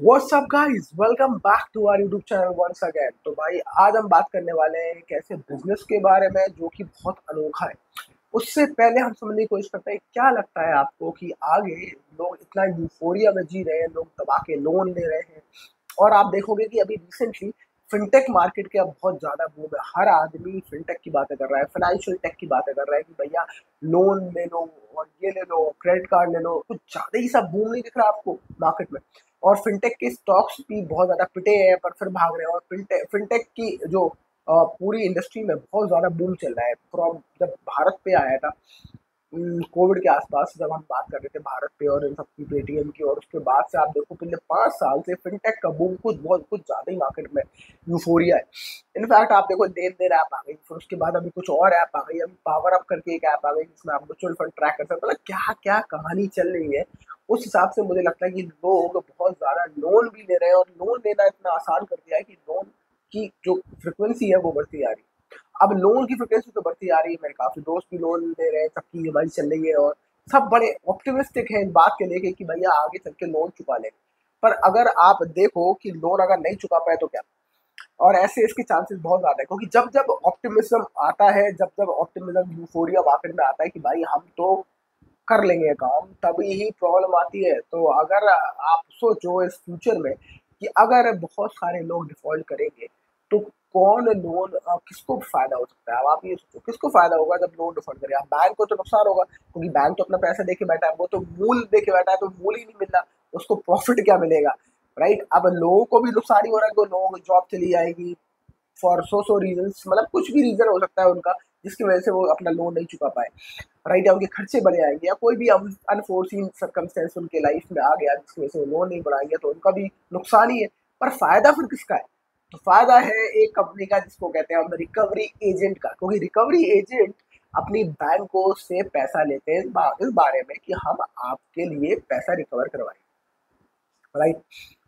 What's up guys, welcome back to our YouTube channel once again. तो भाई आज हम बात करने वाले हैं एक ऐसे बिजनेस के बारे में जो कि बहुत अनोखा है। उससे पहले हम समझने की कोशिश करते हैं, क्या लगता है आपको कि आगे लोग इतना यूफोरिया में जी रहे हैं, लोग दबा के लोन ले रहे हैं। और आप देखोगे कि अभी रिसेंटली फिनटेक मार्केट के अब बहुत ज़्यादा बूम है। हर आदमी फिनटेक की बातें कर रहा है, फाइनेंशियल टेक की बातें कर रहा है कि भैया लोन ले लो और ये ले लो, क्रेडिट कार्ड ले लो। कुछ ज़्यादा ही सब बूम नहीं दिख रहा आपको मार्केट में? और फिनटेक के स्टॉक्स भी बहुत ज़्यादा पिटे हैं पर फिर भाग रहे हैं। और फिनटेक की जो पूरी इंडस्ट्री में बहुत ज़्यादा बूम चल रहा है। फ्रॉम जब भारत पे आया था कोविड के आसपास, जब हम बात कर रहे थे भारत पे और इन सब की पेटीएम की, और उसके बाद से आप देखो पिछले 5 साल से फिनटेक का बूम कुछ ज़्यादा ही मार्केट में यूफोरिया है। इनफैक्ट आप देखो लेन देन ऐप आ गई, फिर उसके बाद अभी कुछ और ऐप आ गई, अभी पावर अप करके एक ऐप आ गई जिसमें आप म्यूचुअल फंड ट्रैक कर सकते हो। मतलब क्या क्या कहानी चल रही है। उस हिसाब से मुझे लगता है कि लोग बहुत ज़्यादा लोन भी ले रहे हैं, और लोन लेना इतना आसान कर दिया है कि लोन की जो फ्रिक्वेंसी है वो बढ़ती जा रही है। अब लोन की फ्रिक्वेंसी तो बढ़ती आ रही है, मेरे काफ़ी दोस्त भी लोन ले रहे हैं, सबकी ईएमआई चल रही है, और सब बड़े ऑप्टिमिस्टिक हैं इस बात के लेके कि भैया आगे चल के लोन चुका लेंगे। पर अगर आप देखो कि लोन अगर नहीं चुका पाए तो क्या? और ऐसे इसके चांसेस बहुत ज़्यादा है, क्योंकि जब जब ऑप्टिमिज्म आता है, जब जब ऑप्टिमिज्म यूफोरिया मार्केट में आता है कि भाई हम तो कर लेंगे काम, तभी ही प्रॉब्लम आती है। तो अगर आप सोचो इस फ्यूचर में कि अगर बहुत सारे लोग डिफ़ॉल्ट करेंगे, तो कौन लोन किसको फ़ायदा हो सकता है? अब आप ये सोचो किसको फ़ायदा होगा जब लोन डिफ़ॉल्ट करेगा? बैंक को तो नुकसान होगा, क्योंकि बैंक तो अपना पैसा दे के बैठा है, वो तो मूल दे के बैठा है, तो मूल ही नहीं मिल रहा, उसको प्रॉफ़िट क्या मिलेगा, राइट? अब लोगों को भी नुकसान ही हो रहा है, तो लोगों की जॉब चली जाएगी फॉर सो रीज़न्स, मतलब कुछ भी रीज़न हो सकता है उनका, जिसकी वजह से वो अपना लोन नहीं चुका पाए, राइट? या उनके खर्चे बढ़ जाएंगे, या कोई भी अनफोर्सिन सर्कमस्टेंस उनके लाइफ में आ गया जिसकी वजह से वो लोन नहीं बढ़ाएंगे, तो उनका भी नुकसान ही है। पर फायदा फिर किसका है? तो फायदा है एक कंपनी का जिसको कहते हैं हम रिकवरी एजेंट का, क्योंकि रिकवरी एजेंट अपनी बैंकों से पैसा लेते हैं इस बारे में कि हम आपके लिए पैसा रिकवर करवाएं, राइट?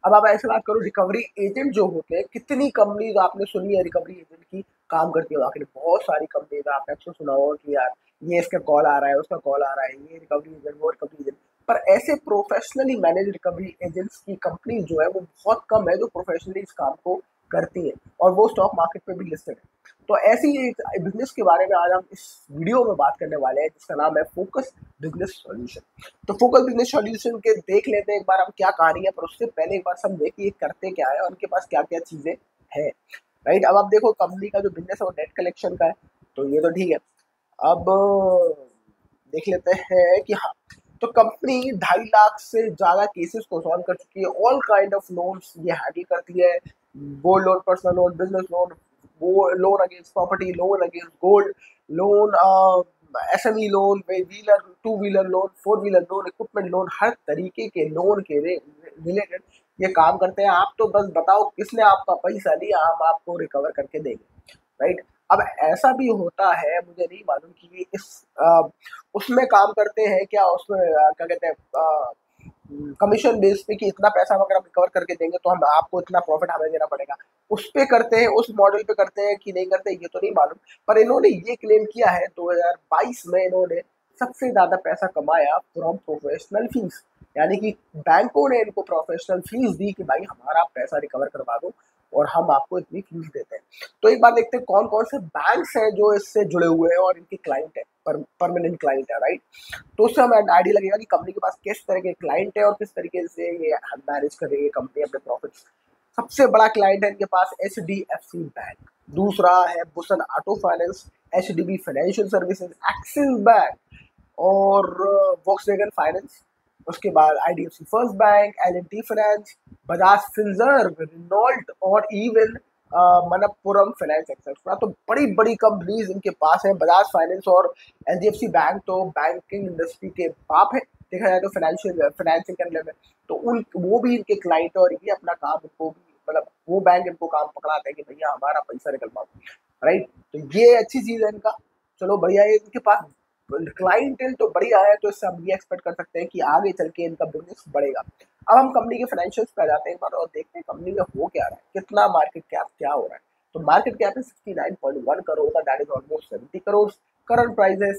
अब आप ऐसे बात करो, रिकवरी एजेंट जो होते हैं, कितनी कंपनीज आपने सुनी है रिकवरी एजेंट की काम करती है आखिर? बहुत सारी कंपनीज आपने अक्सर सुना होगा कि यार ये इसका कॉल आ रहा है, उसका कॉल आ रहा है, ये रिकवरी एजेंट, वो रिकवरी एजेंट। पर ऐसे प्रोफेशनली मैनेज रिकवरी एजेंट्स की कंपनी जो है वो बहुत कम है जो प्रोफेशनली इस काम को करती है, और वो स्टॉक मार्केट पे भी लिस्टेड है। तो ऐसी एक बिजनेस के बारे में आज हम इस वीडियो में बात करने वाले हैं, जिसका नाम है फोकस बिजनेस सॉल्यूशन। तो फोकस बिजनेस सॉल्यूशन के देख लेते हैं एक बार हम क्या कहानी है, पर उससे पहले एक बार समझे कि ये करते क्या है और उनके पास क्या क्या चीजें हैं, राइट? अब आप देखो कंपनी का जो बिजनेस है वो डेट कलेक्शन का है, तो ये तो ठीक है। अब देख लेते हैं कि हाँ, तो कंपनी 2.5 लाख से ज्यादा केसेस को सॉल्व कर चुकी है। ऑल काइंड ऑफ लोन्स ये हैंडल करती है, gold loan, personal loan, business loan, वो loan against property, loan against gold, loan SME loan, wheeler, two wheeler loan, four wheeler loan, equipment loan, हर तरीके के लोन के रिलेटेड ये काम करते हैं। आप तो बस बताओ किसने आपका पैसा लिया, हम आपको रिकवर करके देंगे, राइट? अब ऐसा भी होता है, मुझे नहीं मालूम कि ये उसमें काम करते हैं क्या, उसमें क्या कहते हैं कमीशन बेस पे कि इतना पैसा अगर हम रिकवर करके देंगे तो हम आपको इतना प्रॉफिट हमें देना पड़ेगा, उस पे करते हैं, उस मॉडल पे करते हैं कि नहीं करते, ये तो नहीं मालूम। पर इन्होंने ये क्लेम किया है 2022 में, इन्होंने सबसे ज्यादा पैसा कमाया फ्रॉम प्रोफेशनल फीस, यानी कि बैंकों ने इनको प्रोफेशनल फीस दी कि भाई हमारा पैसा रिकवर करवा दो और हम आपको इतनी फीस देते हैं। तो एक बार देखते हैं कौन कौन से बैंक्स हैं जो इससे जुड़े हुए हैं और इनके क्लाइंट है, परमानेंट क्लाइंट है, राइट? तो उससे हमें आइडिया लगेगा कि कंपनी के पास किस तरह के क्लाइंट है और किस तरीके से ये मैनेज कर रही है कंपनी अपने प्रॉफिट्स। सबसे बड़ा क्लाइंट है इनके पास H D F C bank, दूसरा है Busan auto finance, H D B financial services, Axis bank और वॉक्सवैगन फाइनेंस। उसके बाद IDFC first bank, L and T finance, Bajaj Finserv, Renault और इवन मनप्पुरम फाइनेंस एक्सेट्रा। तो बड़ी बड़ी कंपनीज इनके पास है। बजाज फाइनेंस और एचडीएफसी बैंक तो बैंकिंग इंडस्ट्री के बाप है, देखा जाए तो फाइनेंशियल फाइनेंसिंग करने में। तो उन वो भी इनके क्लाइंट है, और ये अपना काम इनको भी, मतलब वो बैंक इनको काम पकड़ाते हैं कि भैया हमारा पैसा निकलवाओ, राइट? तो ये अच्छी चीज़ है इनका। चलो बढ़िया है, इनके पास क्लाइंटेल तो बढ़िया है, तो इससे हम ये एक्सपेक्ट कर सकते हैं कि आगे चल के इनका बिजनेस बढ़ेगा। अब हम कंपनी के फाइनेंशियल्स पे आ जाते हैं एक बार और देखते हैं कंपनी में हो क्या रहा है, कितना मार्केट कैप क्या हो रहा है। तो मार्केट कैप है 69.1 करोड़ का, that is almost 70 crore. Current price है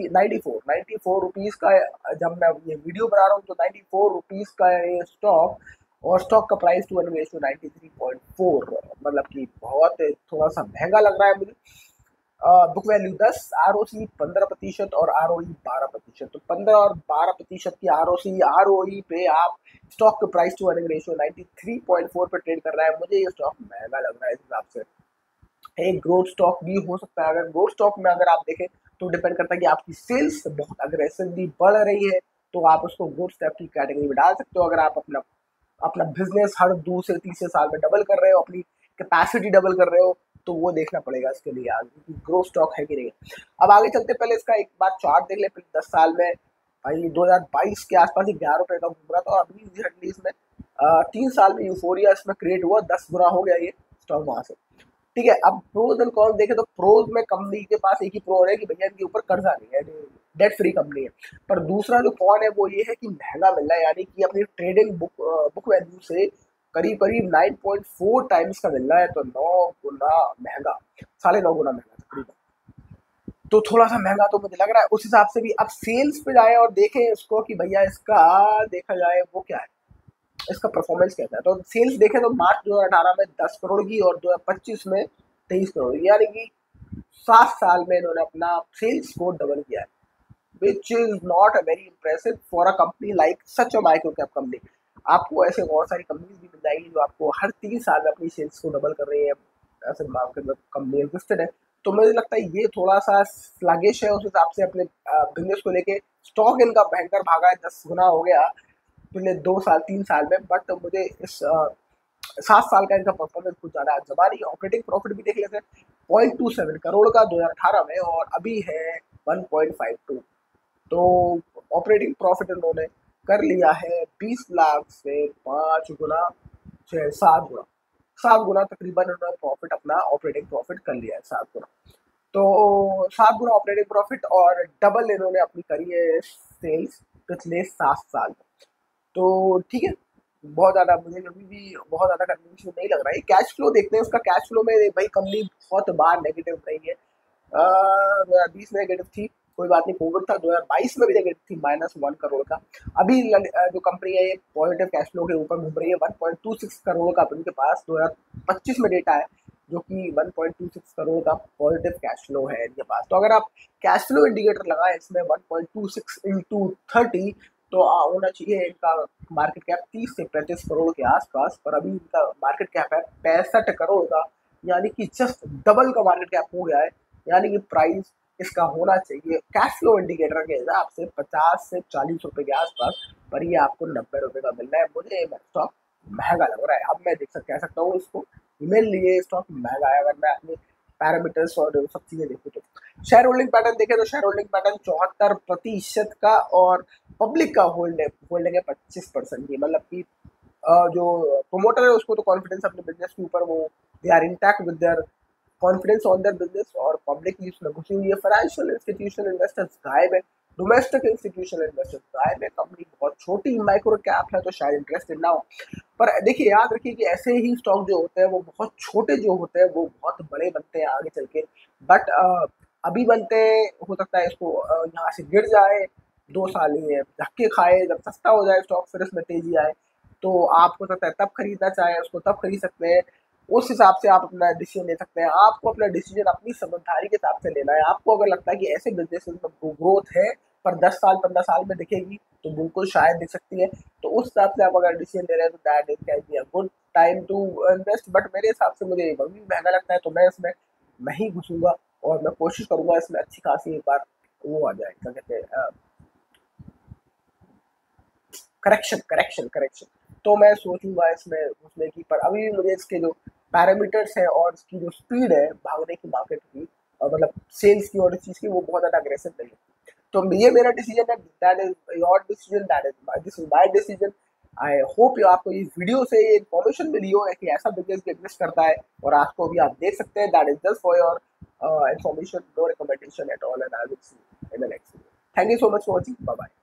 94 रुपीज का है। जब मैं ये वीडियो बना रहा हूँ तो 94 रुपीज का ये स्टॉक और स्टॉक का प्राइस टू अर्निंग रेशियो 93.4, मतलब कि बहुत थोड़ा सा महंगा लग रहा है मुझे। बुक वैल्यू 10, ROC 15% और ROE 12%। तो 15 और 12% की ROE पे आप स्टॉक के प्राइस टू अर्निंग रेशियो 93.4 पे ट्रेड कर रहा है। मुझे ये स्टॉक महंगा लग रहा है इस हिसाब से। एक ग्रोथ स्टॉक भी हो सकता है। अगर ग्रोथ स्टॉक में अगर आप देखें तो डिपेंड करता है कि आपकी सेल्स बहुत अग्रेसिवली बढ़ रही है तो आप उसको ग्रोथ स्टॉक की कैटेगरी में डाल सकते हो। अगर आप अपना अपना बिजनेस हर 2 से 3 साल में डबल कर रहे हो, अपनी कैपेसिटी डबल कर रहे हो, तो वो देखना पड़ेगा इसके लिए आगे कि ग्रोथ स्टॉक है कि नहीं। अब आगे चलते पहले इसका एक बार चार्ट देख ले। पहले 10 साल में भाई 2022 के आसपास ही 11 रुपए का घूम रहा था और अभी रिसेंटली इसमें 3 साल में यूफोरिया इसमें क्रिएट हुआ, 10 गुना हो गया ये स्टॉक वहां से। ठीक है, अब प्रोज एंड कॉन्स देखें तो प्रोज में कंपनी के पास एक ही प्रो है कि भैया इनके ऊपर कर्जा नहीं है, डेट फ्री कंपनी है। पर दूसरा जो कौन है वो ये है कि महंगा मिल रहा है, यानी कि अपनी ट्रेडिंग बुक वैल्यू से करीब करीब 9.4 टाइम्स का मिल रहा है। तो 9 गुना महंगा, 9.5 गुना महंगा तकरीबन। तो थोड़ा सा महंगा तो मुझे लग रहा है उस हिसाब से भी। अब सेल्स पे जाए और देखें इसको कि भैया इसका देखा जाए वो क्या है, इसका परफॉर्मेंस कैसा है। तो सेल्स देखें तो मार्च 2018 में 10 करोड़ की और 2025 में 23 करोड़ की, यानी कि 7 साल में इन्होंने अपना सेल्स को डबल किया है, which is not a very impressive for a company like such a micro cap company. आपको ऐसे बहुत सारी कंपनीज भी मिल जाएगी जो आपको हर 3 साल में अपनी सेल्स को डबल कर रही है, ऐसे मार्केट में कंपनी एग्जिस्टेड है। तो मुझे लगता है ये थोड़ा सा स्लगिश है उस हिसाब से अपने बिजनेस को लेके। स्टॉक इनका भयंकर भागा है, 10 गुना हो गया पिछले 2 साल 3 साल में। बट मुझे इस 7 साल का इनका परफॉर्मेंस कुछ ज़्यादा जमा नहीं। ऑपरेटिंग प्रॉफिट भी देख लेते हैं, 0.27 करोड़ का 2018 में और अभी है 1.52। तो ऑपरेटिंग प्रॉफिट इन्होंने कर लिया है 20 लाख से 5 गुना, 7 गुना, 7 गुना तकरीबन इन्होंने प्रॉफिट, अपना ऑपरेटिंग प्रॉफिट कर लिया है 7 गुना। तो 7 गुना ऑपरेटिंग प्रॉफिट और डबल इन्होंने अपनी करी है सेल्स पिछले 7 साल में। तो ठीक है, बहुत ज़्यादा मुझे अभी भी बहुत ज़्यादा कन्विंसिंग नहीं लग रहा है। कैश फ्लो देखते हैं उसका। कैश फ्लो में भाई कंपनी बहुत बार नेगेटिव रही है। 2020 में नेगेटिव थी, कोई बात नहीं, कोविड था। 2022 में भी नेगेटिव थी, -1 करोड़ का। अभी जो कंपनी है ये पॉजिटिव कैश फ्लो के ऊपर घूम रही है। 1.26 करोड़ का उनके पास 2025 में डेटा है, जो कि 1.26 करोड़ का पॉजिटिव कैश फ्लो है इनके पास। तो अगर आप कैश फ्लो इंडिकेटर लगाएं इसमें 1.26 इंटू 30, तो होना चाहिए इनका मार्केट कैप 30 से 35 करोड़ के आसपास। पर अभी इनका मार्केट कैप है 65 करोड़ का, यानी कि जस्ट डबल का मार्केट कैप हो गया है। यानी कि प्राइस इसका होना चाहिए कैश फ्लो इंडिकेटर के हिसाब से 50 से 40 रुपए के आसपास, पर ये आपको 90 रुपए का मिल रहा है। मुझे स्टॉक महंगा लग रहा है। अब मैं कह सकता हूँ इसको, मेरे लिए स्टॉक महंगा है अगर मैं अपने पैरामीटर्स और सब चीज़ें देखूँ तो। शेयर होल्डिंग पैटर्न देखें तो शेयर होल्डिंग पैटर्न 74% का और पब्लिक का होल्डिंग है 25% की। मतलब कि जो प्रोमोटर है उसको तो कॉन्फिडेंस अपने बिजनेस के ऊपर, वो they are intact with their confidence on their business, और पब्लिक की उसमें घुसी हुई है। फाइनेंशियल इंस्टीट्यूशन इन्वेस्टर्स गायब है, डोमेस्टिक इंस्टीट्यूशन इन्वेस्टर्स गायब है। कंपनी बहुत छोटी माइक्रो कैप है तो शायद इंटरेस्टेड ना हो। पर देखिए, याद रखिए कि ऐसे ही स्टॉक जो होते हैं वो बहुत छोटे जो होते हैं वो बहुत बड़े बनते हैं आगे चल के। बट अभी बनते हैं, हो सकता है इसको यहाँ से गिर जाए, 2 साल ये धक्के खाए, जब सस्ता हो जाए स्टॉक फिर इसमें तेजी आए तो आप हो सकता है तब खरीदना चाहें उसको, तब खरीद सकते हैं। उस हिसाब से आप अपना डिसीजन ले सकते हैं। आपको अपना डिसीजन अपनी समझदारी के हिसाब से लेना है। आपको अगर लगता है कि ऐसे बिजनेस में ग्रोथ है पर 10 साल 15 साल में दिखेगी तो बिल्कुल शायद दिख सकती है, तो उस हिसाब से आप अगर डिसीजन ले रहे हैं तो that is can be a good time to invest. But मेरे हिसाब से मुझे भी महंगा लगता है तो मैं इसमें नहीं घुसूंगा और मैं कोशिश करूंगा इसमें अच्छी खासी एक बार वो आ जाए, क्या कहते हैं, करेक्शन करेक्शन करेक्शन। तो मैं सोचूंगा इसमें घुसने की। पर अभी भी मुझे इसके जो पैरामीटर्स हैं और इसकी जो स्पीड है भागने की मार्केट की, मतलब सेल्स की और इस चीज़ की, वो बहुत ज़्यादा अग्रेसिव नहीं है। तो ये मेरा डिसीजन है, that is your decision, this is my decision. I hope you आपको इस वीडियो से ये इन्फॉर्मेशन मिली हो कि ऐसा बिजनेस भी एग्जिस्ट करता है और आपको भी आप देख सकते हैं। That is just for your information, no recommendation at all, and I will see in the next video. Thank you so much for watching, bye bye.